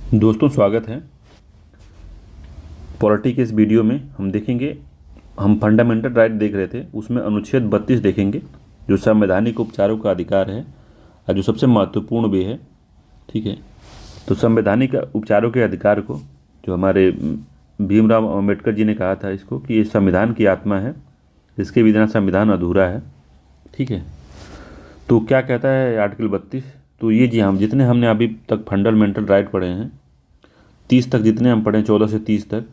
दोस्तों स्वागत है। पॉलिटी के इस वीडियो में हम देखेंगे, हम फंडामेंटल राइट देख रहे थे, उसमें अनुच्छेद 32 देखेंगे जो संवैधानिक उपचारों का अधिकार है और जो सबसे महत्वपूर्ण भी है। ठीक है, तो संवैधानिक उपचारों के अधिकार को जो हमारे भीमराव अम्बेडकर जी ने कहा था इसको कि ये संविधान की आत्मा है, इसके बिना संविधान अधूरा है। ठीक है, तो क्या कहता है आर्टिकल 32? तो ये जी हम जितने हमने अभी तक फंडामेंटल राइट पढ़े हैं, 30 तक जितने हम पढ़े, 14 से 30 तक,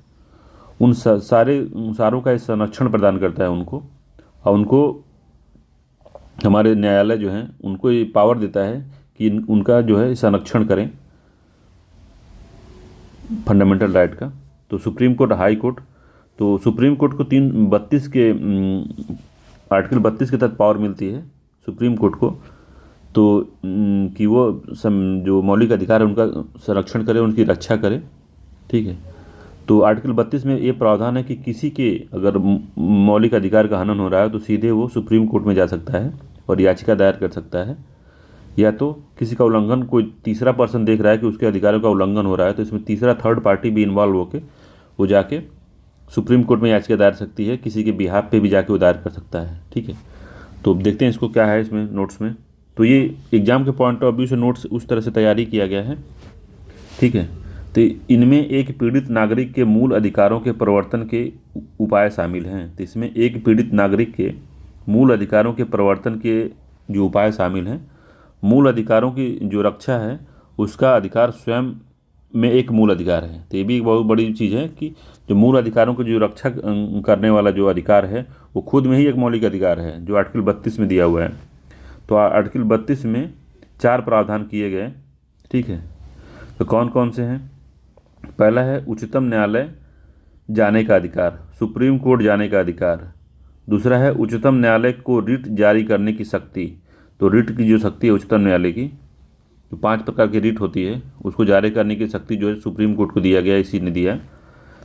उन सारों का संरक्षण प्रदान करता है उनको, और उनको हमारे न्यायालय जो हैं उनको ये पावर देता है कि उनका जो है संरक्षण करें फंडामेंटल राइट का। तो सुप्रीम कोर्ट, हाई कोर्ट, तो सुप्रीम कोर्ट को 32 के आर्टिकल 32 के तहत पावर मिलती है सुप्रीम कोर्ट को, तो कि वो जो मौलिक अधिकार है उनका संरक्षण करे, उनकी रक्षा करे। ठीक है, तो आर्टिकल 32 में ये प्रावधान है कि किसी के अगर मौलिक अधिकार का हनन हो रहा है तो सीधे वो सुप्रीम कोर्ट में जा सकता है और याचिका दायर कर सकता है, या तो किसी का उल्लंघन, कोई तीसरा पर्सन देख रहा है कि उसके अधिकारों का उल्लंघन हो रहा है तो इसमें तीसरा थर्ड पार्टी भी इन्वॉल्व होकर वो जाके सुप्रीम कोर्ट में याचिका दायर सकती है, किसी के बिहाफ पे भी जाके वो दायर कर सकता है। ठीक है, तो देखते हैं इसको क्या है इसमें नोट्स में। तो ये एग्जाम के पॉइंट ऑफ व्यू से नोट्स उस तरह से तैयारी किया गया है। ठीक है, तो इनमें एक पीड़ित नागरिक के मूल अधिकारों के प्रवर्तन के उपाय शामिल हैं। तो इसमें एक पीड़ित नागरिक के मूल अधिकारों के प्रवर्तन के जो उपाय शामिल हैं, मूल अधिकारों की जो रक्षा है उसका अधिकार स्वयं में एक मूल अधिकार है। तो ये भी एक बहुत बड़ी चीज़ है कि जो मूल अधिकारों की जो रक्षा करने वाला जो अधिकार है वो खुद में ही एक मौलिक अधिकार है जो आर्टिकल 32 में दिया हुआ है। तो आर्टिकल 32 में 4 प्रावधान किए गए। ठीक है, तो कौन कौन से हैं? पहला है उच्चतम न्यायालय जाने का अधिकार, सुप्रीम कोर्ट जाने का अधिकार। दूसरा है उच्चतम न्यायालय को रिट जारी करने की शक्ति। तो रिट की जो शक्ति है उच्चतम न्यायालय की, तो 5 प्रकार की रिट होती है, उसको जारी करने की शक्ति जो है सुप्रीम कोर्ट को दिया गया, इसी ने दिया।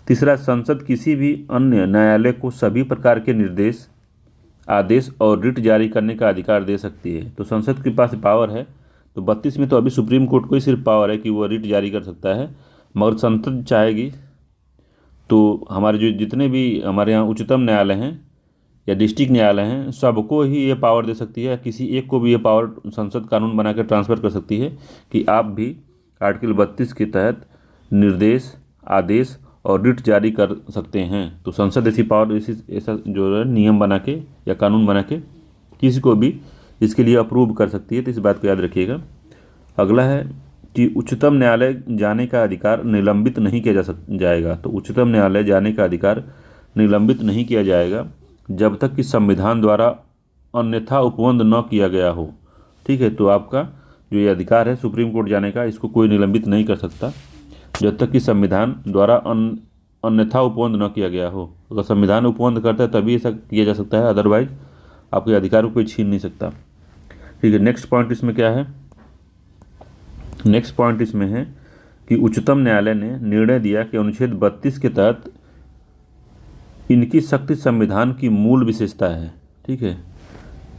तीसरा, संसद किसी भी अन्य न्यायालय को सभी प्रकार के निर्देश, आदेश और रिट जारी करने का अधिकार दे सकती है। तो संसद के पास पावर है। तो 32 में तो अभी सुप्रीम कोर्ट को ही सिर्फ पावर है कि वो रिट जारी कर सकता है, मगर संसद चाहेगी तो हमारे जो जितने भी हमारे यहाँ उच्चतम न्यायालय हैं या डिस्ट्रिक्ट न्यायालय हैं, सबको ही ये पावर दे सकती है। किसी एक को भी ये पावर संसद कानून बना कर ट्रांसफ़र कर सकती है कि आप भी आर्टिकल 32 के तहत निर्देश, आदेश और रिट जारी कर सकते हैं। तो संसद ऐसी पावर, ऐसा जो है नियम बना के या कानून बना के किसी को भी इसके लिए अप्रूव कर सकती है। तो इस बात को याद रखिएगा। अगला है कि उच्चतम न्यायालय जाने का अधिकार निलंबित नहीं किया जाएगा। तो उच्चतम न्यायालय जाने का अधिकार निलंबित नहीं किया जाएगा जब तक कि संविधान द्वारा अन्यथा उपबंध न किया गया हो। ठीक है, तो आपका जो ये अधिकार है सुप्रीम कोर्ट जाने का, इसको कोई निलंबित नहीं कर सकता जब तक कि संविधान द्वारा अन्यथा उपबंध न किया गया हो। अगर संविधान उपबंध करता है तभी ऐसा किया जा सकता है, अदरवाइज आपके अधिकार को कोई छीन नहीं सकता। ठीक है, नेक्स्ट पॉइंट इसमें क्या है? नेक्स्ट पॉइंट इसमें है कि उच्चतम न्यायालय ने निर्णय दिया कि अनुच्छेद 32 के तहत इनकी शक्ति संविधान की मूल विशेषता है। ठीक है,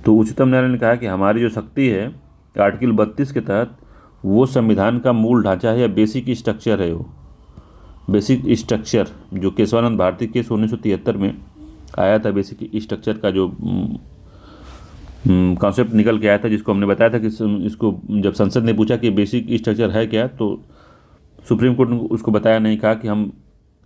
तो उच्चतम न्यायालय ने कहा कि हमारी जो शक्ति है आर्टिकल 32 के तहत वो संविधान का मूल ढांचा है या बेसिक स्ट्रक्चर है। वो बेसिक स्ट्रक्चर जो केशवानंद भारती केस 1973 में आया था, बेसिक स्ट्रक्चर का जो कॉन्सेप्ट निकल के आया था, जिसको हमने बताया था कि इसको जब संसद ने पूछा कि बेसिक स्ट्रक्चर है क्या, तो सुप्रीम कोर्ट ने उसको बताया नहीं, कहा कि हम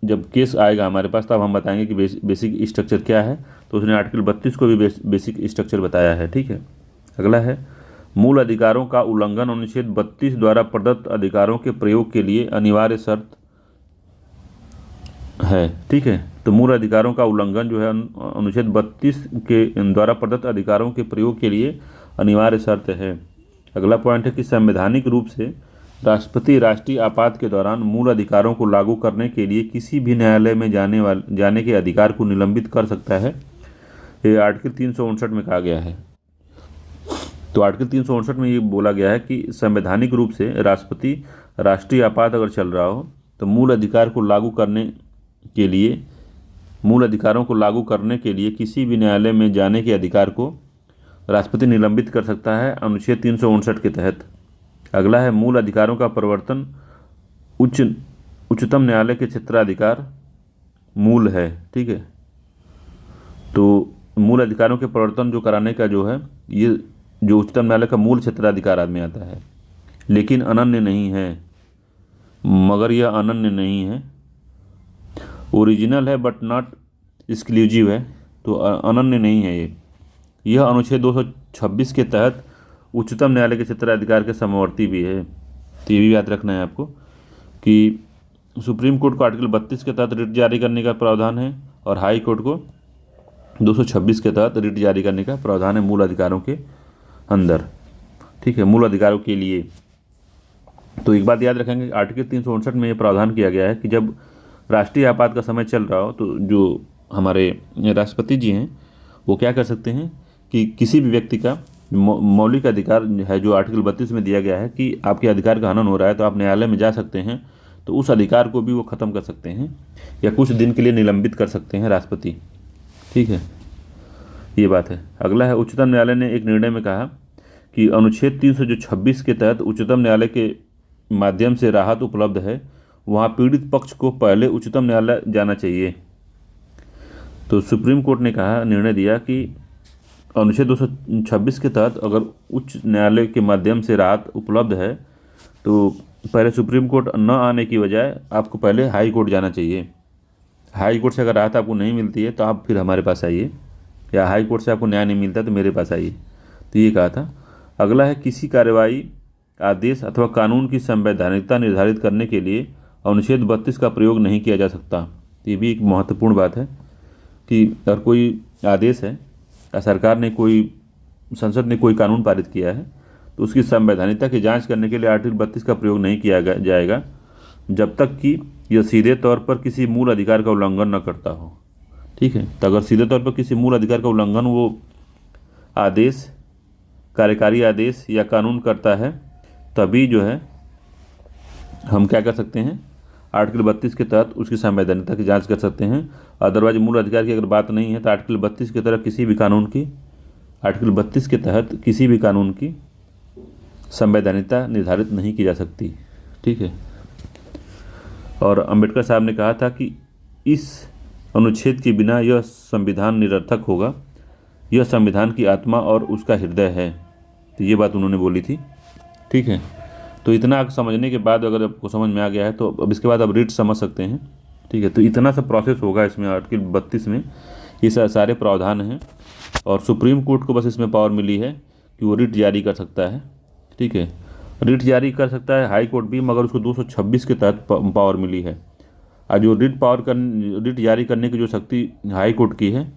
जब केस आएगा हमारे पास तब हम बताएंगे कि बेसिक स्ट्रक्चर क्या है। तो उसने आर्टिकल 32 को भी बेसिक स्ट्रक्चर बताया है। ठीक है, अगला है मूल अधिकारों का उल्लंघन अनुच्छेद 32 द्वारा प्रदत्त अधिकारों के प्रयोग के लिए अनिवार्य शर्त है। ठीक है, तो मूल अधिकारों का उल्लंघन जो है अनुच्छेद 32 के द्वारा प्रदत्त अधिकारों के प्रयोग के लिए अनिवार्य शर्त है। अगला पॉइंट है कि संवैधानिक रूप से राष्ट्रपति राष्ट्रीय आपात के दौरान मूल अधिकारों को लागू करने के लिए किसी भी न्यायालय में जाने के अधिकार को निलंबित कर सकता है। ये आर्टिकल 359 में कहा गया है। तो आर्टिकल 359 में ये बोला गया है कि संवैधानिक रूप से राष्ट्रपति राष्ट्रीय आपात अगर चल रहा हो तो मूल अधिकारों को लागू करने के लिए किसी भी न्यायालय में जाने के अधिकार को राष्ट्रपति निलंबित कर सकता है अनुच्छेद 359 के तहत। अगला है मूल अधिकारों का प्रवर्तन उच्चतम न्यायालय के क्षेत्राधिकार मूल है। ठीक है, तो मूल अधिकारों के प्रवर्तन जो कराने का जो है, ये जो उच्चतम न्यायालय का मूल क्षेत्राधिकार आदमी आता है, लेकिन अनन्य नहीं है। मगर यह अनन्य नहीं है, ओरिजिनल है बट नॉट एक्सक्लूसिव है, तो अनन्य नहीं है ये। यह अनुच्छेद 226 के तहत उच्चतम न्यायालय के क्षेत्राधिकार के समवर्ती भी है। तो ये भी याद रखना है आपको कि सुप्रीम कोर्ट को आर्टिकल 32 के तहत रिट जारी करने का प्रावधान है और हाई कोर्ट को 226 के तहत रिट जारी करने का प्रावधान है मूल अधिकारों के अंदर। ठीक है, मूल अधिकारों के लिए। तो एक बात याद रखेंगे, आर्टिकल 359 में ये प्रावधान किया गया है कि जब राष्ट्रीय आपात का समय चल रहा हो तो जो हमारे राष्ट्रपति जी हैं वो क्या कर सकते हैं कि किसी भी व्यक्ति का मौलिक अधिकार है जो आर्टिकल 32 में दिया गया है कि आपके अधिकार का हनन हो रहा है तो आप न्यायालय में जा सकते हैं, तो उस अधिकार को भी वो ख़त्म कर सकते हैं या कुछ दिन के लिए निलंबित कर सकते हैं राष्ट्रपति। ठीक है, ये बात है। अगला है, उच्चतम न्यायालय ने एक निर्णय में कहा कि अनुच्छेद 326 के तहत उच्चतम न्यायालय के माध्यम से राहत उपलब्ध है, वहाँ पीड़ित पक्ष को पहले उच्चतम न्यायालय जाना चाहिए। तो सुप्रीम कोर्ट ने कहा, निर्णय दिया कि अनुच्छेद 226 के तहत अगर उच्च न्यायालय के माध्यम से राहत उपलब्ध है तो पहले सुप्रीम कोर्ट न आने की बजाय आपको पहले हाई कोर्ट जाना चाहिए। हाई कोर्ट से अगर राहत आपको नहीं मिलती है तो आप फिर हमारे पास आइए, या हाई कोर्ट से आपको न्याय नहीं मिलता तो मेरे पास आइए। तो ये कहा था। अगला है, किसी कार्रवाई, आदेश अथवा कानून की संवैधानिकता निर्धारित करने के लिए अनुच्छेद 32 का प्रयोग नहीं किया जा सकता। तो ये भी एक महत्वपूर्ण बात है कि अगर कोई आदेश है या सरकार ने संसद ने कोई कानून पारित किया है तो उसकी संवैधानिकता की जांच करने के लिए आर्टिकल 32 का प्रयोग नहीं किया जाएगा जब तक कि यह सीधे तौर पर किसी मूल अधिकार का उल्लंघन न करता हो। ठीक है, तो अगर सीधे तौर पर किसी मूल अधिकार का उल्लंघन वो आदेश, कार्यकारी आदेश या कानून करता है, तभी जो है हम क्या कर सकते हैं, आर्टिकल 32 के तहत उसकी संवैधानिकता की जांच कर सकते हैं। अदरवाइज मूल अधिकार की अगर बात नहीं है तो आर्टिकल 32 के तहत किसी भी कानून की संवैधानिकता निर्धारित नहीं की जा सकती। ठीक है, और अंबेडकर साहब ने कहा था कि इस अनुच्छेद के बिना यह संविधान निरर्थक होगा, यह संविधान की आत्मा और उसका हृदय है। तो ये बात उन्होंने बोली थी। ठीक है, तो इतना समझने के बाद अगर आपको समझ में आ गया है तो अब इसके बाद आप रिट समझ सकते हैं। ठीक है, तो इतना सा प्रोसेस होगा इसमें आर्टिकल 32 में, ये सारे प्रावधान हैं और सुप्रीम कोर्ट को बस इसमें पावर मिली है कि वो रिट जारी कर सकता है। ठीक है, रिट जारी कर सकता है हाई कोर्ट भी, मगर उसको 226 के तहत पावर मिली है। और जो रिट जारी करने की जो शक्ति हाई कोर्ट की है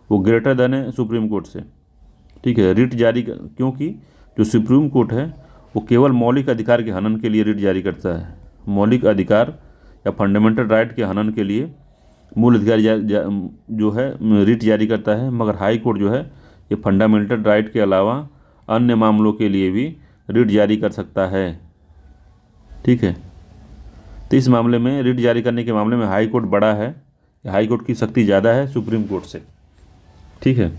वो ग्रेटर देन है सुप्रीम कोर्ट से। ठीक है, रिट जारी क्योंकि जो सुप्रीम कोर्ट है वो केवल मौलिक अधिकार के हनन के लिए रिट जारी करता है। मौलिक अधिकार या फंडामेंटल राइट के हनन के लिए मूल अधिकार जो है रिट जारी करता है, मगर हाई कोर्ट जो है ये फंडामेंटल राइट के अलावा अन्य मामलों के लिए भी रिट जारी कर सकता है। ठीक है, तो इस मामले में रिट जारी करने के मामले में हाई कोर्ट बड़ा है, हाई कोर्ट की शक्ति ज़्यादा है सुप्रीम कोर्ट से। ठीक है,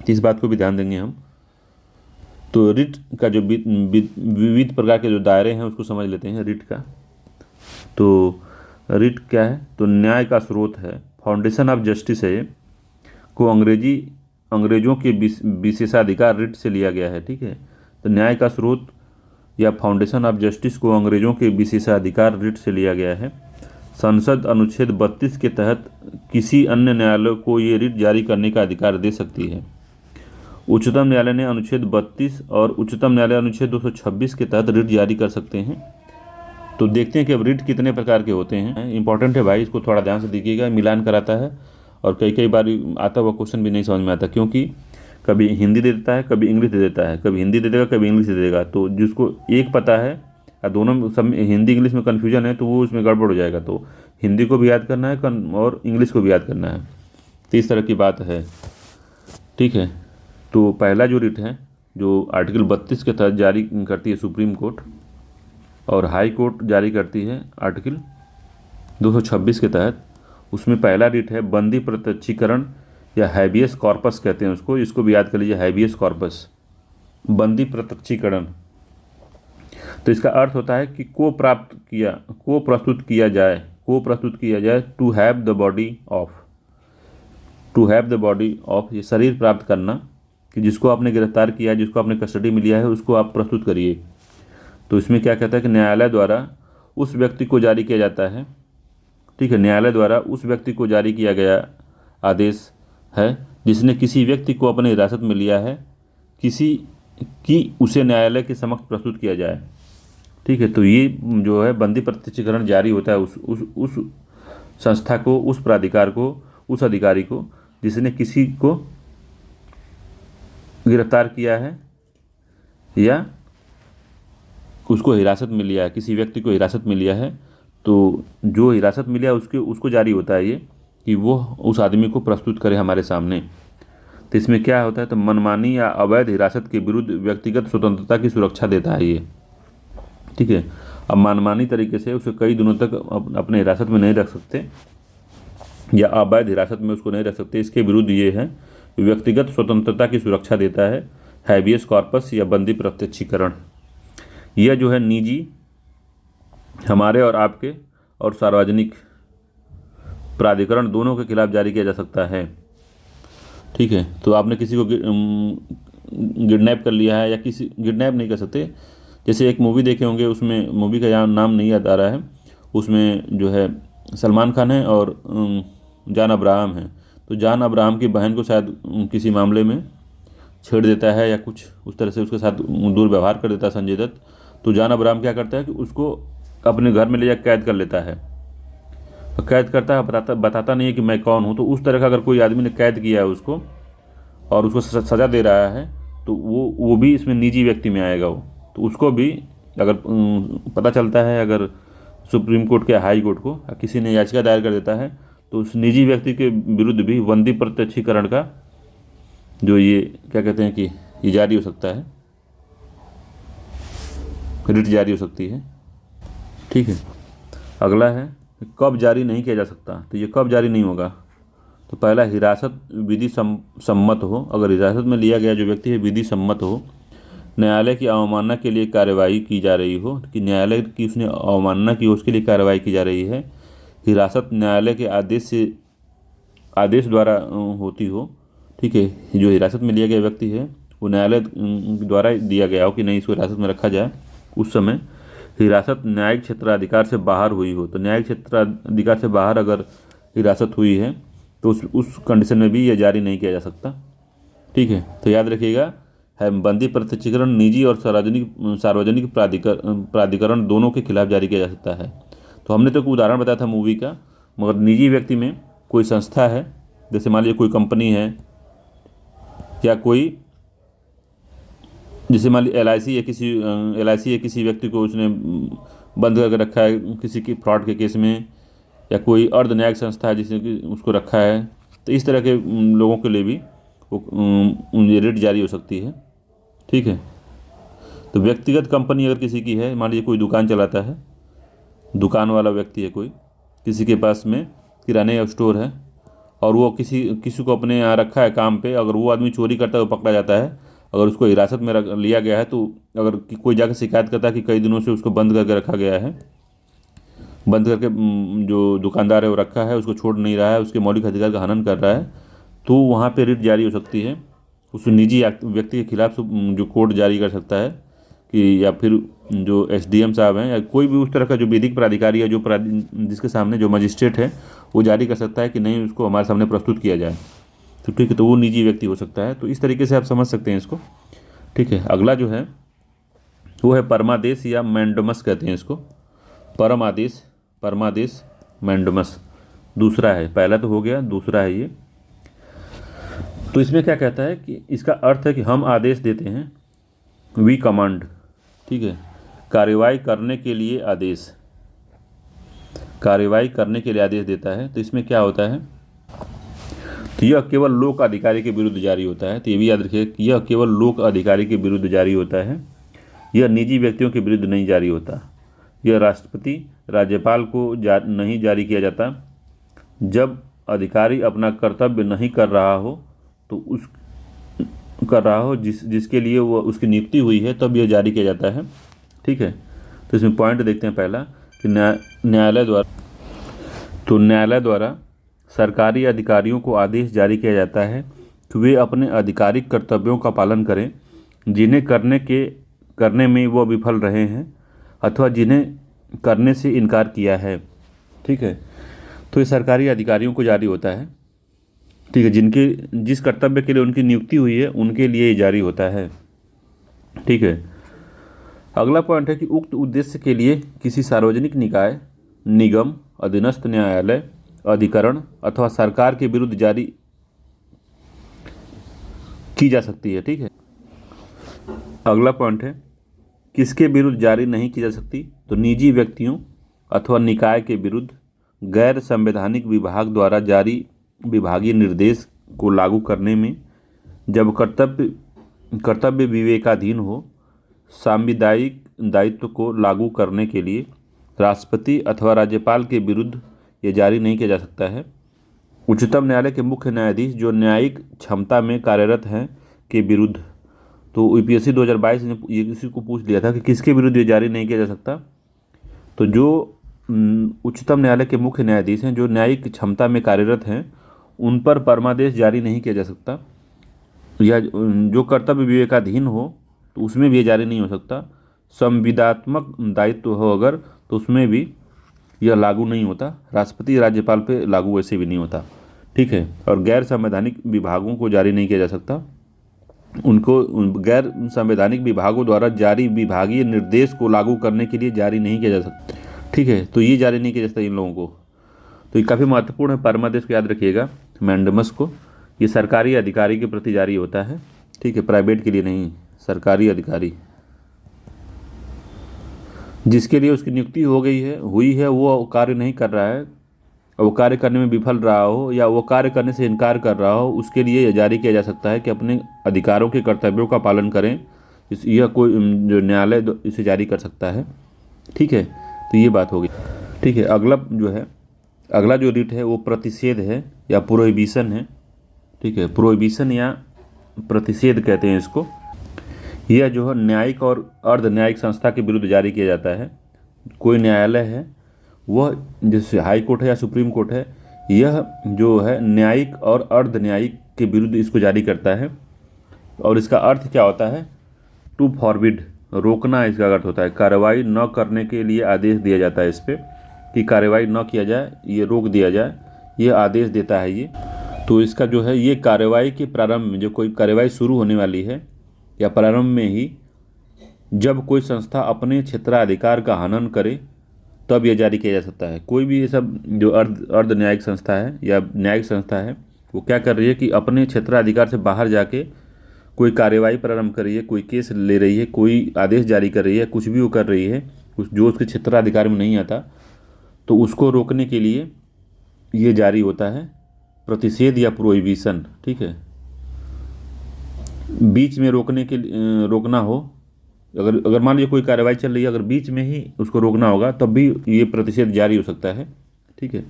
इस बात को भी ध्यान देंगे हम। तो रिट का जो विविध प्रकार के जो दायरे हैं उसको समझ लेते हैं रिट का। तो रिट क्या है, तो न्याय का स्रोत है, फाउंडेशन ऑफ जस्टिस है, को अंग्रेजों के विशेषाधिकार रिट से लिया गया है। ठीक है, तो न्याय का स्रोत या फाउंडेशन ऑफ जस्टिस को अंग्रेजों के विशेषाधिकार रिट से लिया गया है। संसद अनुच्छेद 32 के तहत किसी अन्य न्यायालय को ये रिट जारी करने का अधिकार दे सकती है। उच्चतम न्यायालय ने अनुच्छेद 32 और उच्चतम न्यायालय अनुच्छेद 226 के तहत रिट जारी कर सकते हैं। तो देखते हैं कि अब रिट कितने प्रकार के होते हैं। इंपॉर्टेंट है भाई, इसको थोड़ा ध्यान से देखिएगा, मिलान कराता है और कई बार आता हुआ क्वेश्चन भी नहीं समझ में आता, क्योंकि कभी हिंदी दे देता है, कभी इंग्लिश दे देता है, कभी हिंदी दे देगा, कभी इंग्लिश दे देगा। तो जिसको एक पता है या दोनों सब हिंदी इंग्लिश में कन्फ्यूजन है तो वो उसमें गड़बड़ हो जाएगा। तो हिंदी को भी याद करना है और इंग्लिश को भी याद करना है। तो इस तरह की बात है। ठीक है, तो पहला जो रिट है जो आर्टिकल 32 के तहत जारी करती है सुप्रीम कोर्ट और हाई कोर्ट जारी करती है आर्टिकल 226 के तहत, उसमें पहला रिट है बंदी प्रत्यक्षीकरण या हैबियस कॉर्पस कहते हैं उसको, इसको भी याद कर लीजिए, हैबियस कॉर्पस, बंदी प्रत्यक्षीकरण। तो इसका अर्थ होता है कि को प्रस्तुत किया जाए, to have the body of, ये शरीर प्राप्त करना, कि जिसको आपने गिरफ्तार किया है, जिसको आपने कस्टडी में लिया है, उसको आप प्रस्तुत करिए। तो इसमें क्या कहता है कि न्यायालय द्वारा उस व्यक्ति को जारी किया जाता है, ठीक है, न्यायालय द्वारा उस व्यक्ति को जारी किया गया आदेश है जिसने किसी व्यक्ति को अपने हिरासत में लिया है, किसी की उसे न्यायालय के समक्ष प्रस्तुत किया जाए, ठीक है। तो ये जो है बंदी प्रत्यक्षीकरण जारी होता है उस संस्था को, उस प्राधिकार को, उस अधिकारी को जिसने किसी को गिरफ्तार किया है या उसको हिरासत में लिया है, किसी व्यक्ति को हिरासत में लिया है। तो जो हिरासत में लिया उसको जारी होता है ये कि वो उस आदमी को प्रस्तुत करे हमारे सामने। तो इसमें क्या होता है, तो मनमानी या अवैध हिरासत के विरुद्ध व्यक्तिगत स्वतंत्रता की सुरक्षा देता है ये, ठीक है। अब मनमानी तरीके से उसे कई दिनों तक अपने हिरासत में नहीं रख सकते या अवैध हिरासत में उसको नहीं रख सकते, इसके विरुद्ध ये है व्यक्तिगत स्वतंत्रता की सुरक्षा देता है हैबियस कॉर्पस या बंदी प्रत्यक्षीकरण। यह जो है निजी, हमारे और आपके और सार्वजनिक प्राधिकरण दोनों के खिलाफ जारी किया जा सकता है, ठीक है। तो आपने किसी को किडनैप कर लिया है, या किसी किडनैप नहीं कर सकते, जैसे एक मूवी देखे होंगे, उसमें मूवी का नाम नहीं याद आ रहा है, उसमें जो है सलमान खान है और जान अब्राहम है। तो जान अब्राहम की बहन को शायद किसी मामले में छेड़ देता है या कुछ उस तरह से उसके साथ दुर्व्यवहार कर देता है संजय दत्त। तो जान अब्राहम क्या करता है कि उसको अपने घर में ले जाकर कैद कर लेता है, कैद करता है, बताता नहीं है कि मैं कौन हूँ। तो उस तरह का अगर कोई आदमी ने कैद किया है उसको और उसको सज़ा दे रहा है, तो वो भी इसमें निजी व्यक्ति में आएगा वो। तो उसको भी अगर पता चलता है, अगर सुप्रीम कोर्ट या हाई कोर्ट को किसी ने याचिका दायर कर देता है, तो उस निजी व्यक्ति के विरुद्ध भी बंदी प्रत्यक्षीकरण का जो ये क्या कहते हैं कि ये जारी हो सकता है, रिट जारी हो सकती है, ठीक है। अगला है कब जारी नहीं किया जा सकता। तो ये कब जारी नहीं होगा, तो पहला हिरासत विधि सम्मत हो, अगर हिरासत में लिया गया जो व्यक्ति है विधि सम्मत हो, न्यायालय की अवमानना के लिए कार्रवाई की जा रही हो, कि न्यायालय की उसने अवमानना की उसके लिए कार्रवाई की जा रही है, हिरासत न्यायालय के आदेश द्वारा होती हो, ठीक है। जो हिरासत में लिया गया व्यक्ति है वो न्यायालय द्वारा दिया गया हो कि नहीं इसको हिरासत में रखा जाए, उस समय हिरासत न्यायिक क्षेत्राधिकार से बाहर हुई हो। तो न्यायिक क्षेत्राधिकार से बाहर अगर हिरासत हुई है तो उस कंडीशन में भी यह जारी नहीं किया जा सकता, ठीक है। तो याद रखिएगा, है बंदी प्रत्यक्षीकरण निजी और सार्वजनिक प्राधिकरण दोनों के खिलाफ जारी किया जा सकता है। तो हमने तो एक उदाहरण बताया था मूवी का, मगर निजी व्यक्ति में कोई संस्था है, जैसे मान लीजिए कोई कंपनी है, या कोई जैसे मान लीजिए LIC या किसी व्यक्ति को उसने बंद करके रखा है किसी की फ्रॉड के केस में, या कोई अर्ध न्यायिक संस्था है जिसने कि उसको रखा है। तो इस तरह के लोगों के लिए भी ये रिट जारी हो सकती है, ठीक है। तो व्यक्तिगत कंपनी अगर किसी की है, मान लीजिए कोई दुकान चलाता है, दुकान वाला व्यक्ति है कोई, किसी के पास में किराने का स्टोर है और वो किसी को अपने यहाँ रखा है काम पे, अगर वो आदमी चोरी करता है वो पकड़ा जाता है। अगर उसको हिरासत में लिया गया है, तो अगर कोई जाकर शिकायत करता है कि कई दिनों से उसको बंद करके रखा गया है, बंद करके जो दुकानदार है वो रखा है, उसको छोड़ नहीं रहा है, उसके मौलिक अधिकार का हनन कर रहा है, तो वहाँ पे रिट जारी हो सकती है। उस निजी व्यक्ति के खिलाफ जो कोर्ट जारी कर सकता है कि, या फिर जो SDM साहब हैं या कोई भी उस तरह का जो विधिक प्राधिकारी है, जो जिसके सामने जो मजिस्ट्रेट है, वो जारी कर सकता है कि नहीं उसको हमारे सामने प्रस्तुत किया जाए। तो ठीक है, तो वो निजी व्यक्ति हो सकता है। तो इस तरीके से आप समझ सकते हैं इसको, ठीक है। अगला जो है वो है परमादेश या मैंडमस कहते हैं इसको, परमादेश मैंडमस दूसरा है, पहला तो हो गया, दूसरा है ये। तो इसमें क्या कहता है कि इसका अर्थ है कि हम आदेश देते हैं, वी कमांड, ठीक है, कार्रवाई करने के लिए आदेश देता है। तो इसमें क्या होता है, तो यह केवल लोक अधिकारी के विरुद्ध जारी होता है। तो ये भी याद रखिए कि यह केवल लोक अधिकारी के विरुद्ध जारी होता है, यह निजी व्यक्तियों के विरुद्ध नहीं जारी होता। यह राष्ट्रपति राज्यपाल को नहीं जारी किया जाता। जब अधिकारी अपना कर्तव्य नहीं कर रहा हो, तो जिसके लिए वो उसकी नियुक्ति हुई है, तब यह जारी किया जाता है, ठीक है। तो इसमें पॉइंट देखते हैं पहला कि न्यायालय द्वारा सरकारी अधिकारियों को आदेश जारी किया जाता है कि वे अपने आधिकारिक कर्तव्यों का पालन करें जिन्हें करने में वो विफल रहे हैं अथवा जिन्हें करने से इनकार किया है। ठीक है, तो ये सरकारी अधिकारियों को जारी होता है। ठीक है, जिस कर्तव्य के लिए उनकी नियुक्ति हुई है उनके लिए ये जारी होता है। ठीक है, अगला पॉइंट है कि उक्त उद्देश्य के लिए किसी सार्वजनिक निकाय, निगम, अधीनस्थ न्यायालय, अधिकरण अथवा सरकार के विरुद्ध जारी की जा सकती है। ठीक है, अगला पॉइंट है किसके विरुद्ध जारी नहीं की जा सकती, तो निजी व्यक्तियों अथवा निकाय के विरुद्ध गैर संवैधानिक विभाग द्वारा जारी विभागीय निर्देश को लागू करने में जब कर्तव्य विवेकाधीन हो, सांविधानिक दायित्व को लागू करने के लिए राष्ट्रपति अथवा राज्यपाल के विरुद्ध ये जारी नहीं किया जा सकता है। उच्चतम न्यायालय के मुख्य न्यायाधीश जो न्यायिक क्षमता में कार्यरत हैं के विरुद्ध, तो यूपीएससी 2022 ने ये किसी को पूछ लिया था कि किसके विरुद्ध ये जारी नहीं किया जा सकता, तो जो उच्चतम न्यायालय के मुख्य न्यायाधीश हैं जो न्यायिक क्षमता में कार्यरत हैं उन पर परमादेश जारी नहीं किया जा सकता, या जो कर्तव्य विवेकाधीन हो तो उसमें भी ये जारी नहीं हो सकता। संविदात्मक दायित्व हो अगर तो उसमें भी यह लागू नहीं होता, राष्ट्रपति राज्यपाल पे लागू वैसे भी नहीं होता। ठीक है, और गैर संवैधानिक विभागों को जारी नहीं किया जा सकता, उनको गैर संवैधानिक विभागों द्वारा जारी विभागीय निर्देश को लागू करने के लिए जारी नहीं किया जा सकता। ठीक है, तो ये जारी नहीं किया जा सकता इन लोगों को। तो ये काफ़ी महत्वपूर्ण है, परमादेश को याद रखिएगा, मैंडेमस को। ये सरकारी अधिकारी के प्रति जारी होता है। ठीक है, प्राइवेट के लिए नहीं, सरकारी अधिकारी जिसके लिए उसकी नियुक्ति हुई है वो कार्य नहीं कर रहा है, वो कार्य करने में विफल रहा हो या वो कार्य करने से इनकार कर रहा हो, उसके लिए यह जारी किया जा सकता है कि अपने अधिकारों के कर्तव्यों का पालन करें। यह कोई जो न्यायालय इसे जारी कर सकता है। ठीक है, तो ये बात होगी। ठीक है, अगला जो रिट है वो प्रतिषेध है या प्रोहिबिशन है। ठीक है, प्रोहिबिशन या प्रतिषेध कहते हैं इसको। यह जो है न्यायिक और अर्ध न्यायिक संस्था के विरुद्ध जारी किया जाता है। कोई न्यायालय है, वह जैसे हाई कोर्ट है या सुप्रीम कोर्ट है, यह जो है न्यायिक और अर्ध न्यायिक के विरुद्ध इसको जारी करता है। और इसका अर्थ क्या होता है, टू फॉरबिड, रोकना इसका अर्थ होता है। कार्रवाई न करने के लिए आदेश दिया जाता है इस पर कि कार्रवाई न किया जाए, ये रोक दिया जाए, ये आदेश देता है ये। तो इसका जो है ये कार्रवाई के प्रारंभ में, जो कोई कार्रवाई शुरू होने वाली है या प्रारंभ में ही जब कोई संस्था अपने क्षेत्राधिकार का हनन करे तब यह जारी किया जा सकता है। कोई भी ये सब जो अर्ध न्यायिक संस्था है या न्यायिक संस्था है वो क्या कर रही है कि अपने क्षेत्राधिकार से बाहर जाके कोई कार्यवाही प्रारंभ कर रही है, कोई केस ले रही है, कोई आदेश जारी कर रही है, कुछ भी वो कर रही है जो उसके क्षेत्राधिकार में नहीं आता, तो उसको रोकने के लिए ये जारी होता है प्रतिषेध या प्रोहिबिशन। ठीक है, बीच में रोकना हो, अगर मान लीजिए कोई कार्रवाई चल रही है, अगर बीच में ही उसको रोकना होगा तब भी ये प्रतिषेध जारी हो सकता है। ठीक है,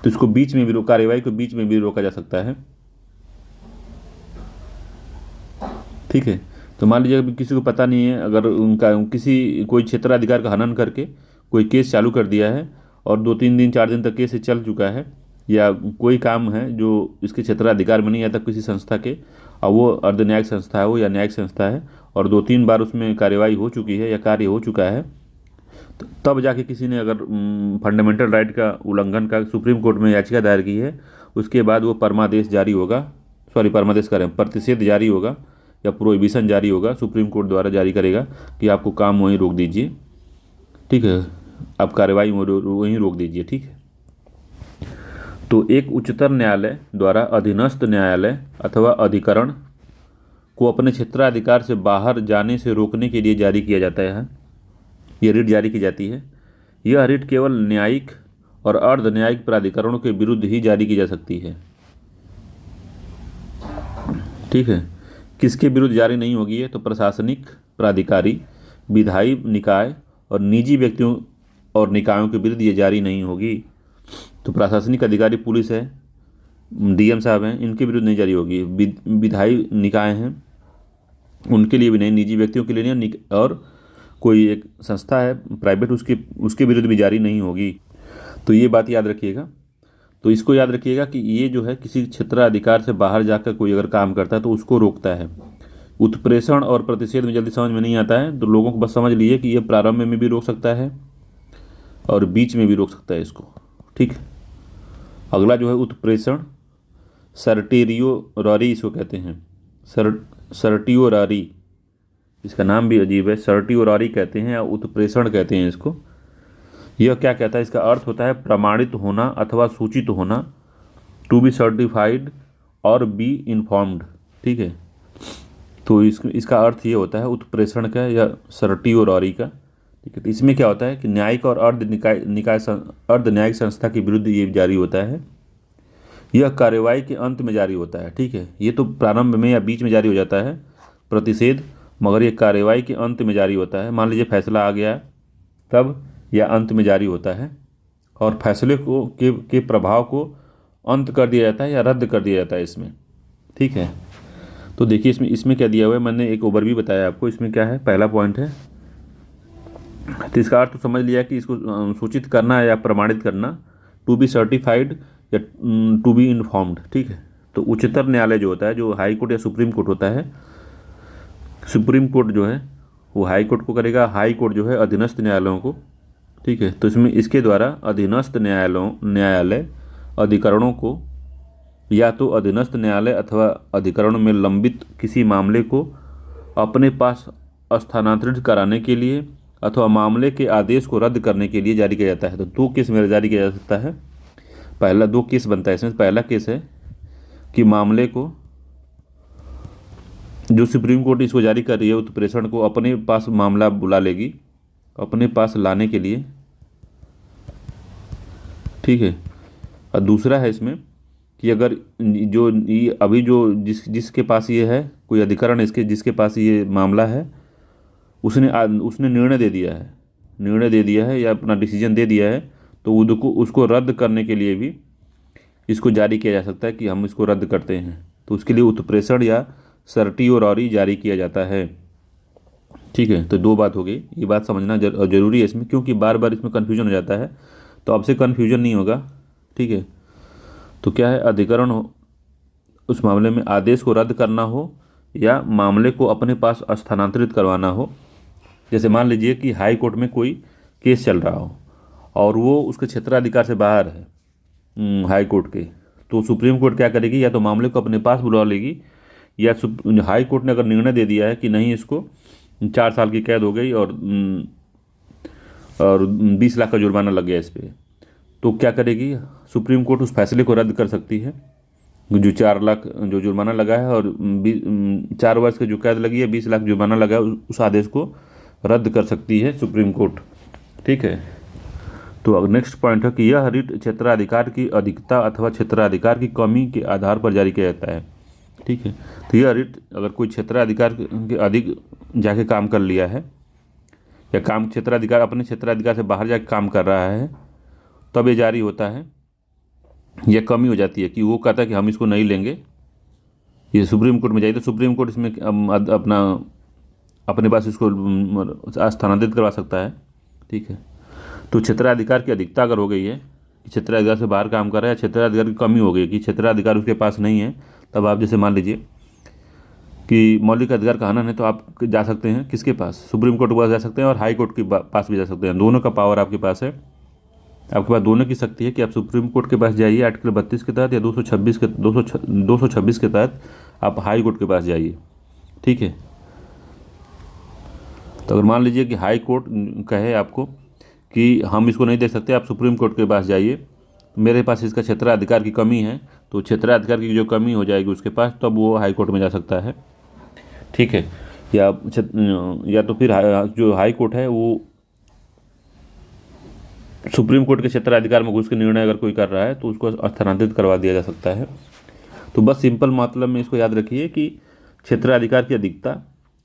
तो इसको बीच में भी कार्रवाई को बीच में भी रोका जा सकता है। ठीक है, तो मान लीजिए किसी को पता नहीं है, अगर कोई क्षेत्राधिकार का हनन करके कोई केस चालू कर दिया है और 2-3 दिन 4 दिन तक केस चल चुका है, या कोई काम है जो इसके क्षेत्राधिकार में नहीं आता किसी संस्था के, और वो अर्ध न्यायिक संस्था है वो या न्यायिक संस्था है और 2-3 बार उसमें कार्यवाही हो चुकी है या कार्य हो चुका है, तो तब जाके किसी ने अगर फंडामेंटल राइट का उल्लंघन का सुप्रीम कोर्ट में याचिका दायर की है, उसके बाद वो प्रतिषेध जारी होगा या प्रोहिबिशन जारी होगा, सुप्रीम कोर्ट द्वारा जारी करेगा कि आपको काम वहीं रोक दीजिए। ठीक है, आप कार्रवाई वहीं रोक दीजिए। ठीक है, तो एक उच्चतर न्यायालय द्वारा अधीनस्थ न्यायालय अथवा अधिकरण को अपने क्षेत्राधिकार से बाहर जाने से रोकने के लिए जारी किया जाता है, यह रिट जारी की जाती है। यह रिट केवल न्यायिक और अर्ध न्यायिक प्राधिकरणों के विरुद्ध ही जारी की जा सकती है। ठीक है, किसके विरुद्ध जारी नहीं होगी है, तो प्रशासनिक प्राधिकारी, विधायी निकाय और निजी व्यक्तियों और निकायों के विरुद्ध ये जारी नहीं होगी। तो प्रशासनिक अधिकारी पुलिस है, डीएम साहब हैं, इनके विरुद्ध नहीं जारी होगी। विधायी निकाय हैं उनके लिए भी नहीं, निजी व्यक्तियों के लिए नहीं, और कोई एक संस्था है प्राइवेट, उसके विरुद्ध भी जारी नहीं होगी। तो ये बात याद रखिएगा। तो इसको याद रखिएगा कि ये जो है किसी क्षेत्राधिकार से बाहर जाकर कोई अगर काम करता है तो उसको रोकता है। उत्प्रेषण और प्रतिषेध में जल्दी समझ में नहीं आता है, तो लोगों को बस समझ लिए कि ये प्रारंभ में भी रोक सकता है और बीच में भी रोक सकता है इसको। ठीक है, अगला जो है उत्प्रेषण, सर्टियोररी इसको कहते हैं। सर्टियोररी, इसका नाम भी अजीब है, सर्टियोररी कहते हैं या उत्प्रेषण कहते हैं इसको। यह क्या कहता है, इसका अर्थ होता है प्रमाणित होना अथवा सूचित होना, टू बी सर्टिफाइड और बी इन्फॉर्म्ड। ठीक है, तो इसका अर्थ ये होता है उत्प्रेषण का या सर्टियोररी का। ठीक है, तो इसमें क्या होता है कि न्यायिक और अर्ध न्यायिक संस्था के विरुद्ध ये जारी होता है। यह कार्यवाही के अंत में जारी होता है। ठीक है, ये तो प्रारंभ में या बीच में जारी हो जाता है प्रतिषेध, मगर ये कार्यवाही के अंत में जारी होता है। मान लीजिए फैसला आ गया तब या अंत में जारी होता है, और फैसले के प्रभाव को अंत कर दिया जाता है या रद्द कर दिया जाता है इसमें। ठीक है, तो देखिए इसमें क्या दिया हुआ है, मैंने एक ओवरव्यू बताया आपको। इसमें क्या है, पहला पॉइंट है, तो इसका अर्थ तो समझ लिया कि इसको सूचित करना या प्रमाणित करना, टू बी सर्टिफाइड या टू बी इन्फॉर्म्ड। ठीक है, तो उच्चतर न्यायालय जो होता है, जो हाई कोर्ट या सुप्रीम कोर्ट होता है, सुप्रीम कोर्ट जो है वो हाई कोर्ट को करेगा, हाई कोर्ट जो है अधीनस्थ न्यायालयों को। ठीक है, तो इसमें इसके द्वारा अधीनस्थ न्यायालय अधिकरणों को या तो अधीनस्थ न्यायालय अथवा अधिकरण में लंबित किसी मामले को अपने पास स्थानांतरित कराने के लिए अथवा मामले के आदेश को रद्द करने के लिए जारी किया जाता है। तो दो केस में जारी किया जा सकता है। पहला, दो केस बनता है इसमें। पहला केस है कि मामले को जो सुप्रीम कोर्ट इसको जारी कर रही है उत्प्रेषण को अपने पास मामला बुला लेगी अपने पास लाने के लिए। ठीक है, और दूसरा है इसमें कि अगर अभी जिसके पास ये है कोई अधिकरण, जिसके पास ये मामला है, उसने निर्णय दे दिया है या अपना डिसीजन दे दिया है, तो उसको रद्द करने के लिए भी इसको जारी किया जा सकता है कि हम इसको रद्द करते हैं। तो उसके लिए उत्प्रेषण या सर्टियोररी जारी किया जाता है। ठीक है, तो दो बात हो गई, ये बात समझना जरूरी है इसमें, क्योंकि बार बार इसमें कन्फ्यूजन हो जाता है। तो अब से कन्फ्यूजन नहीं होगा। ठीक है, तो क्या है, अधिकरण उस मामले में आदेश को रद्द करना हो या मामले को अपने पास स्थानांतरित करवाना हो। जैसे मान लीजिए कि हाई कोर्ट में कोई केस चल रहा हो और वो उसके क्षेत्राधिकार से बाहर है हाई कोर्ट के, तो सुप्रीम कोर्ट क्या करेगी, या तो मामले को अपने पास बुला लेगी, या हाई कोर्ट ने अगर निर्णय दे दिया है कि नहीं, इसको 4 साल की कैद हो गई और 20 लाख का जुर्माना लग गया इस पर, तो क्या करेगी, सुप्रीम कोर्ट उस फैसले को रद्द कर सकती है। जो 4 लाख जो जुर्माना लगा है और 4 वर्ष की जो कैद लगी है, 20 लाख जुर्माना लगा है, उस आदेश को रद्द कर सकती है सुप्रीम कोर्ट। ठीक है, तो अब नेक्स्ट पॉइंट है कि यह रिट क्षेत्राधिकार की अधिकता अथवा क्षेत्राधिकार की कमी के आधार पर जारी किया जाता है। ठीक है, तो यह रिट अगर कोई क्षेत्राधिकार के अधिक जाके काम कर लिया है या अपने क्षेत्राधिकार से बाहर जाके काम कर रहा है, तब ये जारी होता है। यह कमी हो जाती है कि वो कहता है कि हम इसको नहीं लेंगे, ये सुप्रीम कोर्ट में जाइए, तो सुप्रीम कोर्ट इसमें अपने पास इसको स्थानांतरित करवा सकता है। ठीक है, तो क्षेत्राधिकार की अधिकता अगर हो गई है कि क्षेत्राधिकार से बाहर काम कर रहा है, क्षेत्राधिकार की कमी हो गई कि क्षेत्राधिकार उसके पास नहीं है, तब आप जैसे मान लीजिए कि मौलिक अधिकार का हनन है, तो आप जा सकते हैं किसके पास, सुप्रीम कोर्ट के पास जा सकते हैं और हाई कोर्ट के पास भी जा सकते हैं। दोनों का पावर आपके पास है, आपके पास दोनों की शक्ति है कि आप सुप्रीम कोर्ट के पास जाइए आर्टिकल 32 के तहत, या 226 के तहत आप हाई कोर्ट के पास जाइए। ठीक है, तो अगर मान लीजिए कि हाई कोर्ट कहे आपको कि हम इसको नहीं दे सकते, आप सुप्रीम कोर्ट के पास जाइए, मेरे पास इसका क्षेत्राधिकार की कमी है, तो क्षेत्राधिकार की जो कमी हो जाएगी उसके पास, तब वो हाई कोर्ट में जा सकता है। ठीक है, या तो फिर जो हाई कोर्ट है वो सुप्रीम कोर्ट के क्षेत्राधिकार में घुस के निर्णय अगर कोई कर रहा है तो उसको स्थानांतरित करवा दिया जा सकता है। तो बस सिंपल मतलब में इसको याद रखिए कि क्षेत्राधिकार की अधिकता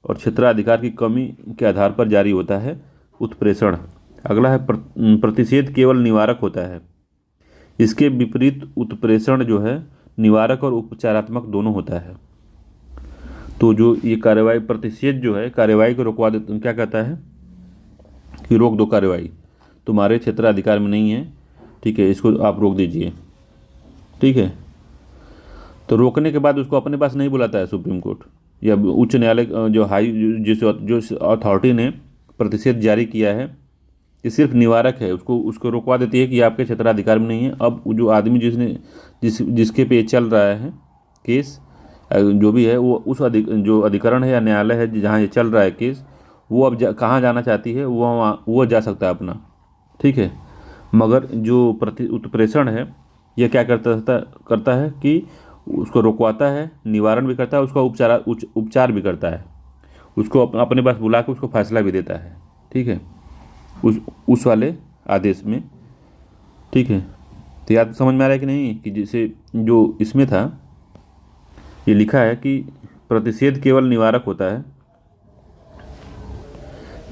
और क्षेत्राधिकार की कमी के आधार पर जारी होता है उत्प्रेषण। अगला है प्रतिषेध केवल निवारक होता है। इसके विपरीत उत्प्रेषण जो है निवारक और उपचारात्मक दोनों होता है। तो जो ये कार्यवाही प्रतिषेध जो है कार्यवाही को रुकवा देता, क्या कहता है कि रोक दो कार्रवाई, तुम्हारे क्षेत्राधिकार में नहीं है, ठीक है, इसको आप रोक दीजिए, ठीक है। तो रोकने के बाद उसको अपने पास नहीं बुलाता है सुप्रीम कोर्ट या उच्च न्यायालय, जो हाई जो अथॉरिटी ने प्रतिषेध जारी किया है, ये सिर्फ निवारक है, उसको रोकवा देती है कि आपके क्षेत्राधिकार में नहीं है। अब जो आदमी जिसके पे चल रहा है केस, जो भी है, वो जो अधिकरण है या न्यायालय है जहाँ ये चल रहा है केस, वो अब कहाँ जाना चाहती है वो जा सकता है अपना, ठीक है। मगर जो उत्प्रेषण है यह क्या करता है कि उसको रोकवाता है, निवारण भी करता है, उसका उपचार भी करता है, उसको अपने पास बुला के उसको फैसला भी देता है, ठीक है, उस वाले आदेश में, ठीक है। तो याद समझ में आ रहा है कि नहीं, कि जैसे जो इसमें था ये लिखा है कि प्रतिषेध केवल निवारक होता है,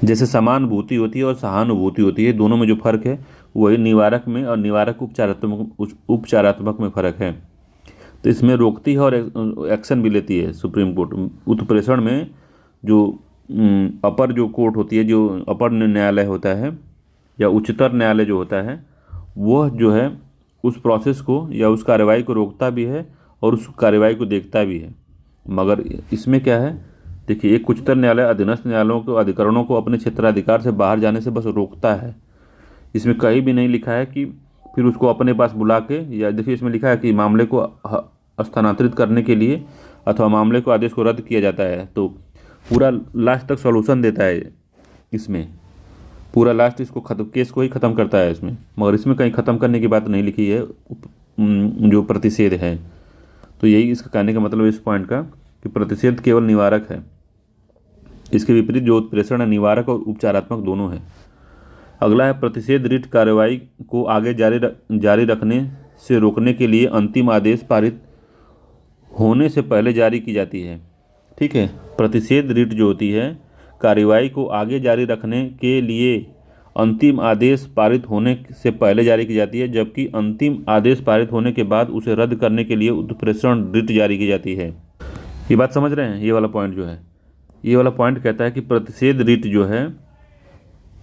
जैसे समानुभूति होती है और सहानुभूति होती है, दोनों में जो फर्क है वही निवारक में और निवारक उपचारात्मक में फ़र्क है। तो इसमें रोकती है और एक्शन भी लेती है सुप्रीम कोर्ट। उत्प्रेषण में जो अपर जो कोर्ट होती है, जो अपर न्यायालय होता है या उच्चतर न्यायालय जो होता है, वह जो है उस प्रोसेस को या उस कार्रवाई को रोकता भी है और उस कार्रवाई को देखता भी है। मगर इसमें क्या है, देखिए, एक उच्चतर न्यायालय अधीनस्थ न्यायालयों को अधिकरणों को अपने क्षेत्राधिकार से बाहर जाने से बस रोकता है। इसमें कहीं भी नहीं लिखा है कि फिर उसको अपने पास बुला के, या देखिए इसमें लिखा है कि मामले को स्थानांतरित करने के लिए अथवा मामले को आदेश को रद्द किया जाता है, तो पूरा लास्ट तक सॉल्यूशन देता है, इसमें पूरा लास्ट इसको केस को ही ख़त्म करता है इसमें। मगर इसमें कहीं ख़त्म करने की बात नहीं लिखी है जो प्रतिषेध है। तो यही इसका कहने का मतलब इस पॉइंट का कि प्रतिषेध केवल निवारक है। इसके विपरीत जो उत्प्रेषण है निवारक और उपचारात्मक दोनों है। अगला है प्रतिषेध रिट कार्रवाई को आगे जारी रखने से रोकने के लिए अंतिम आदेश पारित होने से पहले जारी की जाती है, ठीक है। प्रतिषेध रिट जो होती है कार्रवाई को आगे जारी रखने के लिए अंतिम आदेश पारित होने से पहले जारी की जाती है, जबकि अंतिम आदेश पारित होने के बाद उसे रद्द करने के लिए उत्प्रेषण रिट जारी की जाती है। ये बात समझ रहे हैं? ये वाला पॉइंट जो है, ये वाला पॉइंट कहता है कि प्रतिषेध रिट जो है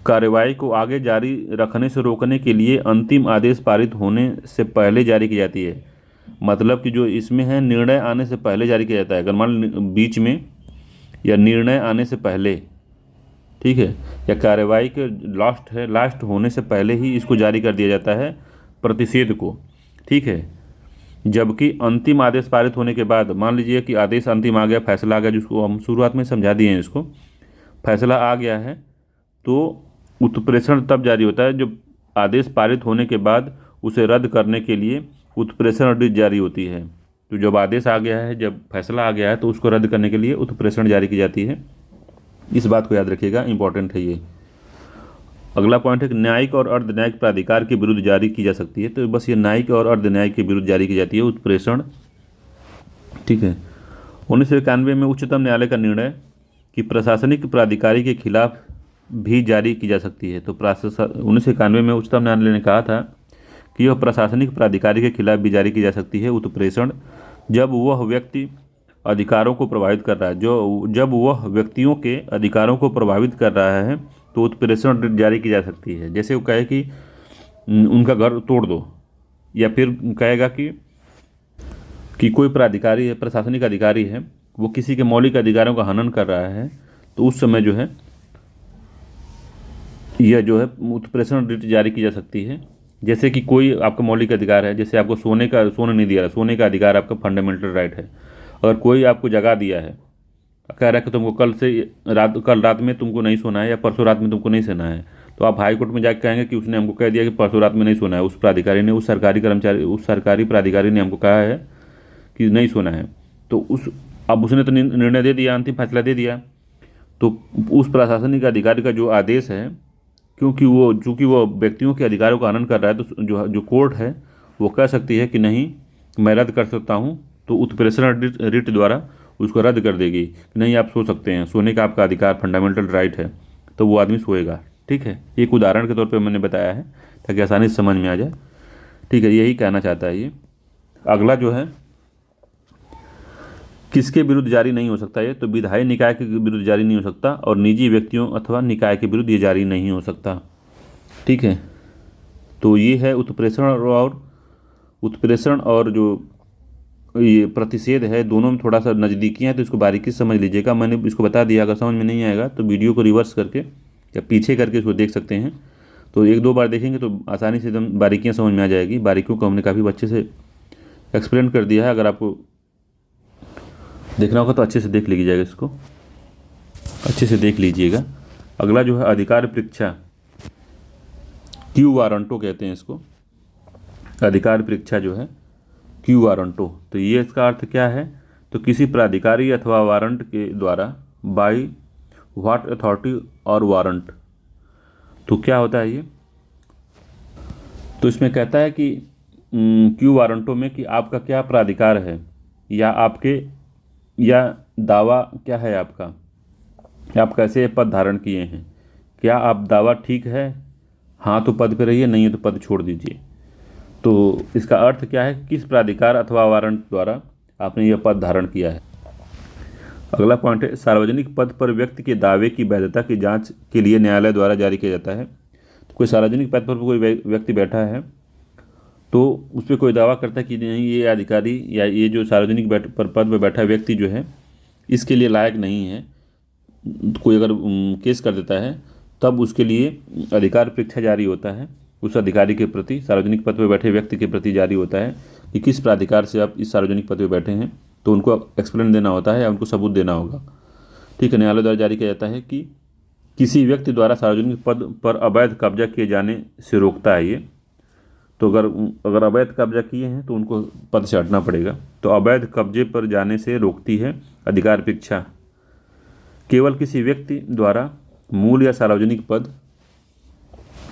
कार्रवाई को आगे जारी रखने से रोकने के लिए अंतिम आदेश पारित होने से पहले जारी की जाती है। मतलब कि जो इसमें है निर्णय आने से पहले जारी किया जाता है। अगर मान बीच में या निर्णय आने से पहले, ठीक है, या कार्रवाई के लास्ट होने से पहले ही इसको जारी कर दिया जाता है प्रतिषेध को, ठीक है। जबकि अंतिम आदेश पारित होने के बाद, मान लीजिए कि आदेश अंतिम आ गया, फैसला आ गया, जिसको हम शुरुआत में समझा दिए हैं, इसको फैसला आ गया है, तो उत्प्रेषण तब जारी होता है जब आदेश पारित होने के बाद उसे रद्द करने के लिए उत्प्रेषण रिट जारी होती है। तो जब आदेश आ गया है, जब फैसला आ गया है, तो उसको रद्द करने के लिए उत्प्रेषण जारी की जाती है। इस बात को याद रखिएगा, इंपॉर्टेंट है ये। अगला पॉइंट है कि न्यायिक और अर्ध न्यायिक प्राधिकार के विरुद्ध जारी की जा सकती है। तो बस ये न्यायिक और अर्ध न्यायिक के विरुद्ध जारी की जाती है उत्प्रेषण, ठीक है। 1991 में उच्चतम न्यायालय का निर्णय कि प्रशासनिक प्राधिकारी के खिलाफ भी जारी की जा सकती है। तो 1991 में उच्चतम न्यायालय ने कहा था कि यह प्रशासनिक प्राधिकारी के खिलाफ भी जारी की जा सकती है उत्प्रेषण, जब वह व्यक्ति अधिकारों को प्रभावित कर रहा है, जब वह व्यक्तियों के अधिकारों को प्रभावित कर रहा है, तो उत्प्रेषण रिट जारी की जा सकती है। जैसे वो कहे कि उनका घर तोड़ दो, या फिर कहेगा कि कोई प्राधिकारी है, प्रशासनिक अधिकारी है, वो किसी के मौलिक अधिकारों का हनन कर रहा है, तो उस समय जो है यह जो है उत्प्रेषण रिट जारी की जा सकती है। जैसे कि कोई आपका मौलिक अधिकार है, जैसे आपको सोने नहीं दिया रहा, सोने का अधिकार आपका फंडामेंटल राइट है। अगर कोई आपको जगह दिया है, कह रहा है कि तुमको कल रात में तुमको नहीं सोना है, या परसों रात में तुमको नहीं सोना है, तो आप हाई कोर्ट में जाकर कहेंगे कि उसने हमको कह दिया कि परसों रात में नहीं सोना है, उस प्राधिकारी ने, उस सरकारी प्राधिकारी ने हमको कहा है कि नहीं सोना है, तो अब उसने तो निर्णय दे दिया, अंतिम फैसला दे दिया, तो उस प्रशासनिक अधिकारी का जो आदेश है, चूँकि वो व्यक्तियों के अधिकारों का हनन कर रहा है, तो जो कोर्ट है वो कह सकती है कि नहीं, मैं रद्द कर सकता हूँ, तो उत्प्रेषण रिट द्वारा उसको रद्द कर देगी कि नहीं, आप सो सकते हैं, सोने का आपका अधिकार फंडामेंटल राइट है, तो वो आदमी सोएगा, ठीक है। एक उदाहरण के तौर पे मैंने बताया है ताकि आसानी से समझ में आ जाए, ठीक है। यही कहना चाहता है ये। अगला जो है किसके विरुद्ध जारी नहीं हो सकता ये? तो विधायी निकाय के विरुद्ध जारी नहीं हो सकता और निजी व्यक्तियों अथवा निकाय के विरुद्ध ये जारी नहीं हो सकता। ठीक है, तो ये है उत्प्रेषण और जो ये प्रतिषेध है, दोनों में थोड़ा सा नज़दीकियाँ है, तो इसको बारीकी से समझ लीजिएगा। मैंने इसको बता दिया, अगर समझ में नहीं आएगा तो वीडियो को रिवर्स करके या पीछे करके इसको देख सकते हैं। तो एक दो बार देखेंगे तो आसानी से एकदम बारीकियाँ समझ में आ जाएगी। बारीकियों को हमने काफ़ी अच्छे से एक्सप्लेन कर दिया है। अगर आपको देखना होगा तो अच्छे से देख लीजिएगा, इसको अच्छे से देख लीजिएगा। अगला जो है अधिकार परीक्षा, क्यू वारंटो कहते हैं इसको। अधिकार परीक्षा जो है क्यू वारंटो, तो ये इसका अर्थ क्या है? तो किसी प्राधिकारी अथवा वारंट के द्वारा, बाई व्हाट अथॉरिटी और वारंट। तो क्या होता है ये? तो इसमें कहता है कि क्यू वारंटो में कि आपका क्या प्राधिकार है, या दावा क्या है आपका, आप कैसे पद धारण किए हैं, क्या आप दावा ठीक है, हाँ तो पद पे रहिए, नहीं है तो पद छोड़ दीजिए। तो इसका अर्थ क्या है? किस प्राधिकार अथवा वारंट द्वारा आपने यह पद धारण किया है। अगला पॉइंट है, सार्वजनिक पद पर व्यक्ति के दावे की वैधता की जांच के लिए न्यायालय द्वारा जारी किया जाता है। तो कोई सार्वजनिक पद पर कोई व्यक्ति बैठा है तो उस पर कोई दावा करता है कि नहीं, ये अधिकारी या ये जो सार्वजनिक पद पर बैठा व्यक्ति जो है इसके लिए लायक नहीं है, कोई अगर केस कर देता है तब उसके लिए अधिकार परीक्षा जारी होता है। उस अधिकारी के प्रति, सार्वजनिक पद पर बैठे व्यक्ति के प्रति जारी होता है कि किस प्राधिकार से आप इस सार्वजनिक पद पर बैठे हैं, तो उनको एक्सप्लेन देना होता है या उनको सबूत देना होगा। ठीक है, न्यायालय द्वारा जारी किया जाता है कि किसी व्यक्ति द्वारा सार्वजनिक पद पर अवैध कब्जा किए जाने से रोकता है ये। तो अगर अवैध कब्जा किए हैं तो उनको पद से हटना पड़ेगा। तो अवैध कब्जे पर जाने से रोकती है अधिकार परीक्षा। केवल किसी व्यक्ति द्वारा मूल या सार्वजनिक पद,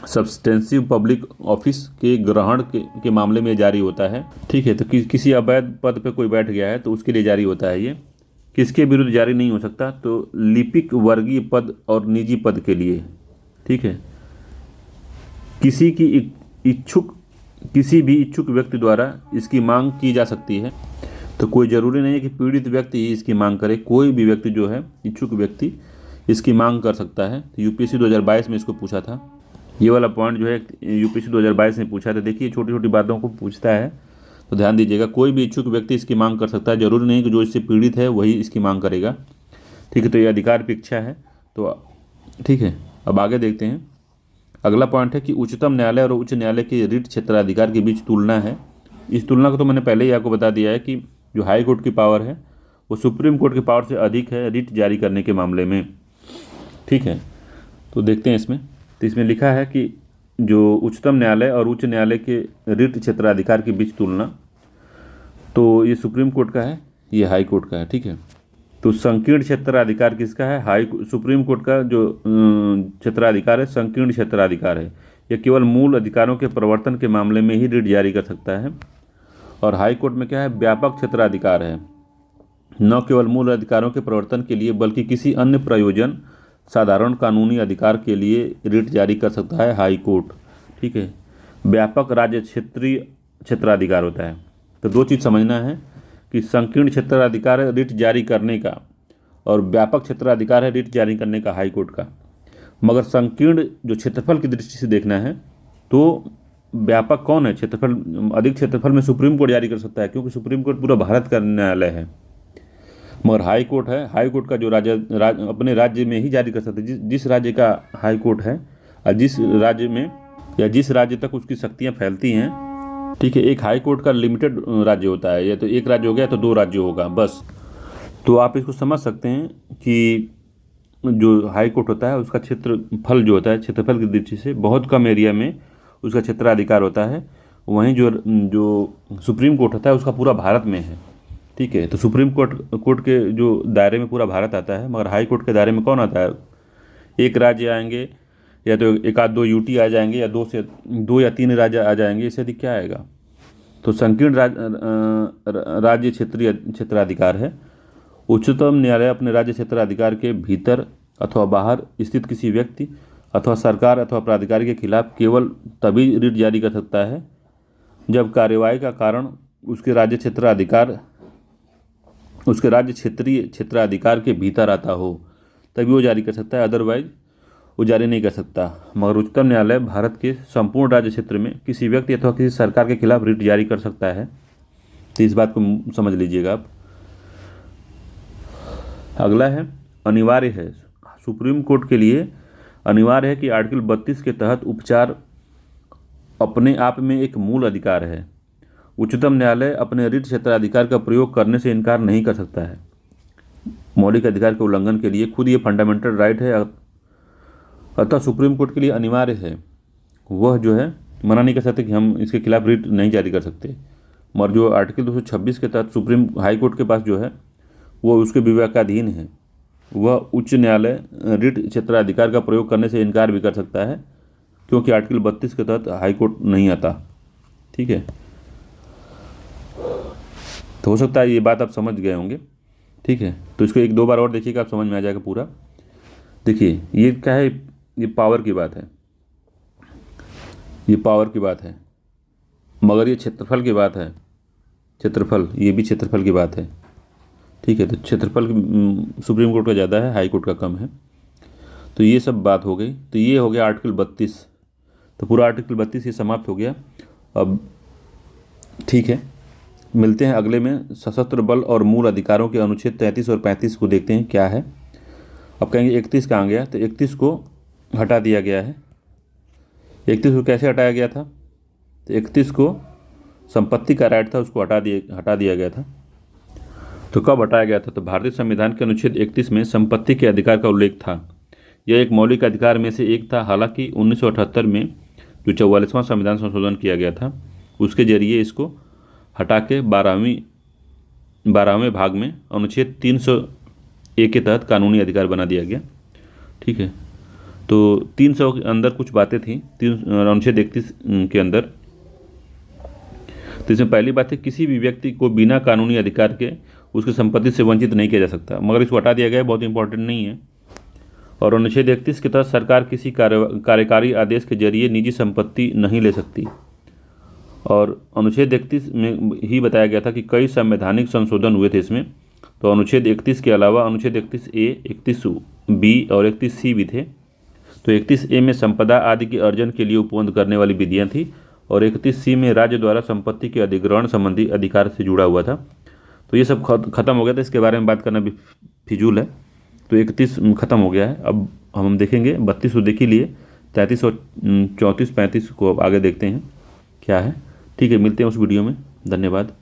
सब्सटेंसिव पब्लिक ऑफिस के ग्रहण के मामले में जारी होता है। ठीक है, तो किसी अवैध पद पे कोई बैठ गया है तो उसके लिए जारी होता है ये। किसके विरुद्ध जारी नहीं हो सकता? तो लिपिक वर्गीय पद और निजी पद के लिए। ठीक है, किसी भी इच्छुक व्यक्ति द्वारा इसकी मांग की जा सकती है। तो कोई ज़रूरी नहीं है कि पीड़ित व्यक्ति ही इसकी मांग करे, कोई भी व्यक्ति जो है, इच्छुक व्यक्ति इसकी मांग कर सकता है। तो यूपीएससी 2022 में इसको पूछा था। ये वाला पॉइंट जो है यूपीएससी 2022 में पूछा था। देखिए, छोटी छोटी बातों को पूछता है तो ध्यान दीजिएगा। कोई भी इच्छुक व्यक्ति इसकी मांग कर सकता है, जरूरी नहीं कि जो इससे पीड़ित है वही इसकी मांग करेगा। ठीक है, तो ये अधिकार परीक्षा है। तो ठीक है, अब आगे देखते हैं। अगला पॉइंट है कि उच्चतम न्यायालय और उच्च न्यायालय के रिट क्षेत्राधिकार के बीच तुलना है। इस तुलना को तो मैंने पहले ही आपको बता दिया है कि जो हाई कोर्ट की पावर है वो सुप्रीम कोर्ट की पावर से अधिक है रिट जारी करने के मामले में। ठीक है, तो देखते हैं इसमें। तो इसमें लिखा है कि जो उच्चतम न्यायालय और उच्च न्यायालय के रिट क्षेत्राधिकार के बीच तुलना, तो ये सुप्रीम कोर्ट का है, ये हाई कोर्ट का है। ठीक है, तो संकीर्ण क्षेत्राधिकार किसका है? सुप्रीम कोर्ट का जो क्षेत्राधिकार है संकीर्ण क्षेत्राधिकार है। यह केवल मूल अधिकारों के प्रवर्तन के मामले में ही रिट जारी कर सकता है। और हाई कोर्ट में क्या है? व्यापक क्षेत्राधिकार है, न केवल मूल अधिकारों के प्रवर्तन के लिए बल्कि किसी अन्य प्रयोजन, साधारण कानूनी अधिकार के लिए रिट जारी कर सकता है हाई कोर्ट। ठीक है, व्यापक राज्य क्षेत्रीय क्षेत्राधिकार होता है। तो दो चीज़ समझना है कि संकीर्ण क्षेत्राधिकार है रिट जारी करने का और व्यापक क्षेत्राधिकार है रिट जारी करने का हाई कोर्ट का। मगर संकीर्ण जो क्षेत्रफल की दृष्टि से देखना है तो व्यापक कौन है? क्षेत्रफल, अधिक क्षेत्रफल में सुप्रीम कोर्ट जारी कर सकता है, क्योंकि सुप्रीम कोर्ट पूरा भारत का न्यायालय है। मगर हाई कोर्ट है, हाई कोर्ट का जो अपने राज्य में ही जारी कर सकते हैं। जिस राज्य का हाई कोर्ट है और जिस राज्य में या जिस राज्य तक उसकी शक्तियाँ फैलती हैं। ठीक है, एक हाई कोर्ट का लिमिटेड राज्य होता है, या तो एक राज्य हो गया तो दो राज्य होगा बस। तो आप इसको समझ सकते हैं कि जो हाई कोर्ट होता है उसका क्षेत्रफल जो होता है, क्षेत्रफल की दृष्टि से बहुत कम एरिया में उसका क्षेत्राधिकार होता है। वहीं जो सुप्रीम कोर्ट होता है उसका पूरा भारत में है। ठीक है, तो सुप्रीम कोर्ट के जो दायरे में पूरा भारत आता है, मगर हाई कोर्ट के दायरे में कौन आता है? एक राज्य आएंगे, या तो एक आध दो यूटी आ जाएंगे, या दो या तीन राज्य आ जाएंगे, इससे अधिक क्या आएगा? तो संकीर्ण राज्य क्षेत्रीय क्षेत्राधिकार है। उच्चतम न्यायालय अपने राज्य क्षेत्राधिकार के भीतर अथवा बाहर स्थित किसी व्यक्ति अथवा सरकार अथवा प्राधिकारी के खिलाफ केवल तभी रिट जारी कर सकता है जब कार्यवाही का कारण उसके राज्य क्षेत्राधिकार उसके राज्य क्षेत्रीय क्षेत्राधिकार के भीतर आता हो तभी वो जारी कर सकता है, अदरवाइज वो जारी नहीं कर सकता। मगर उच्चतम न्यायालय भारत के संपूर्ण राज्य क्षेत्र में किसी व्यक्ति अथवा किसी सरकार के खिलाफ रिट जारी कर सकता है। तो इस बात को समझ लीजिएगा आप। अगला है अनिवार्य है। सुप्रीम कोर्ट के लिए अनिवार्य है कि आर्टिकल 32 के तहत उपचार अपने आप में एक मूल अधिकार है। उच्चतम न्यायालय अपने रिट क्षेत्राधिकार का प्रयोग करने से इनकार नहीं कर सकता है। मौलिक अधिकार के उल्लंघन के लिए खुद ये फंडामेंटल राइट है, अतः सुप्रीम कोर्ट के लिए अनिवार्य है। वह जो है मना नहीं कर सकते कि हम इसके खिलाफ रिट नहीं जारी कर सकते। मगर जो आर्टिकल 226 के तहत सुप्रीम हाई कोर्ट के पास जो है वो उसके विवेकाधीन है। वह उच्च न्यायालय रिट क्षेत्राधिकार का प्रयोग करने से इनकार भी कर सकता है, क्योंकि आर्टिकल 32 के तहत हाई कोर्ट नहीं आता। ठीक है, तो हो सकता है ये बात आप समझ गए होंगे। ठीक है, तो इसको एक दो बार और देखिएगा, आप समझ में आ जाएगा पूरा। देखिए ये क्या है, ये पावर की बात है, ये पावर की बात है, मगर ये क्षेत्रफल की बात है। क्षेत्रफल, ये भी क्षेत्रफल की बात है। ठीक है, तो क्षेत्रफल सुप्रीम कोर्ट का ज़्यादा है, हाई कोर्ट का कम है। तो ये सब बात हो गई। तो ये हो गया आर्टिकल 32। तो पूरा आर्टिकल 32 ये समाप्त हो गया। अब ठीक है, मिलते हैं अगले में। सशस्त्र बल और मूल अधिकारों के अनुच्छेद 33 और 35 को देखते हैं क्या है। अब कहेंगे 31 कहाँ गया, तो 31 को हटा दिया गया है। 31 को कैसे हटाया गया था, तो 31 को संपत्ति का राइट था, उसको हटा दिया गया था। तो कब हटाया गया था, तो भारतीय संविधान के अनुच्छेद 31 में संपत्ति के अधिकार का उल्लेख था। यह एक मौलिक अधिकार में से एक था। हालांकि 1978 में जो 44वां संविधान संशोधन किया गया था उसके जरिए इसको हटा के 12वें भाग में अनुच्छेद 301 के तहत कानूनी अधिकार बना दिया गया। ठीक है, तो 300 के अंदर कुछ बातें थी अनुच्छेद 31 के अंदर। तो इसमें पहली बात है, किसी भी व्यक्ति को बिना कानूनी अधिकार के उसकी संपत्ति से वंचित नहीं किया जा सकता, मगर इसको हटा दिया गया है, बहुत इंपॉर्टेंट नहीं है। और अनुच्छेद 31 के तहत सरकार किसी कार्यकारी आदेश के जरिए निजी संपत्ति नहीं ले सकती। और अनुच्छेद 31 में ही बताया गया था कि कई संवैधानिक संशोधन हुए थे इसमें। तो अनुच्छेद 31 के अलावा अनुच्छेद 31A, 31B और 31C भी थे। तो 31A में संपदा आदि के अर्जन के लिए उपबंध करने वाली विधियाँ थी, और 31C में राज्य द्वारा संपत्ति के अधिग्रहण संबंधी अधिकार से जुड़ा हुआ था। तो ये सब खत्म हो गया था, इसके बारे में बात करना भी फिजूल है। तो 31 खत्म हो गया है। अब हम देखेंगे 32 तो देख ही लिए, 33 और 34, 35 को अब आगे देखते हैं क्या है। ठीक है, मिलते हैं उस वीडियो में। धन्यवाद।